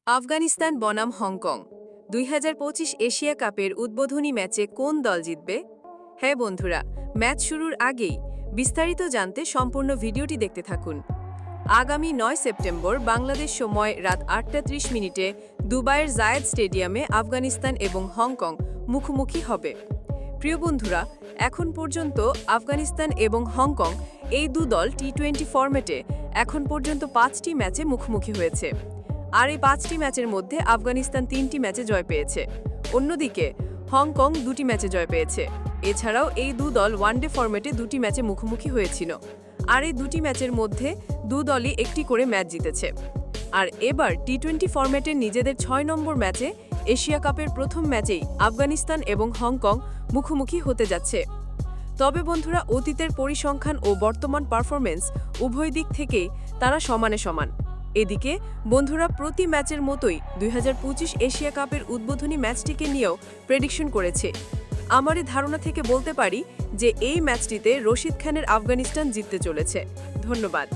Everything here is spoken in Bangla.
আফগানিস্তান বনাম হংকং ২০২৫ এশিয়া কাপের উদ্বোধনী ম্যাচে কোন দল জিতবে? হ্যাঁ বন্ধুরা, ম্যাচ শুরুর আগেই বিস্তারিত জানতে সম্পূর্ণ ভিডিওটি দেখতে থাকুন। আগামী ৯ সেপ্টেম্বর বাংলাদেশ সময় রাত ৮:৩০ দুবাইয়ের জায়েদ স্টেডিয়ামে আফগানিস্তান এবং হংকং মুখোমুখি হবে। প্রিয় বন্ধুরা, এখন পর্যন্ত আফগানিস্তান এবং হংকং এই দল টি-20 ফরম্যাটে এখন পর্যন্ত ৫টি ম্যাচে মুখোমুখি হয়েছে। আর এই ৫টি ম্যাচের মধ্যে আফগানিস্তান ৩টি ম্যাচে জয় পেয়েছে, অন্যদিকে হংকং ২টি ম্যাচে জয় পেয়েছে। এছাড়াও এই দল ওয়ানডে ফরম্যাটে ২টি ম্যাচে মুখোমুখি হয়েছিল, আর এই ২টি ম্যাচের মধ্যে দলই একটি করে ম্যাচ জিতেছে। আর এবার টি-20 ফরম্যাটের নিজেদের ৬ নম্বর ম্যাচে এশিয়া কাপের প্রথম ম্যাচেই আফগানিস্তান এবং হংকং মুখোমুখি হতে যাচ্ছে। তবে বন্ধুরা, অতীতের পরিসংখ্যান ও বর্তমান পারফরমেন্স উভয় দিক থেকেই তারা সমানে সমান। এদিকে বন্ধুরা, প্রতি ম্যাচের মতোই ২০২৫ এশিয়া কাপের উদ্বোধনী ম্যাচটিকে নিয়েও প্রেডিকশন করেছে। আমার এই ধারণা থেকে বলতে পারি যে এই ম্যাচটিতে রশিদ খানের আফগানিস্তান জিততে চলেছে। ধন্যবাদ।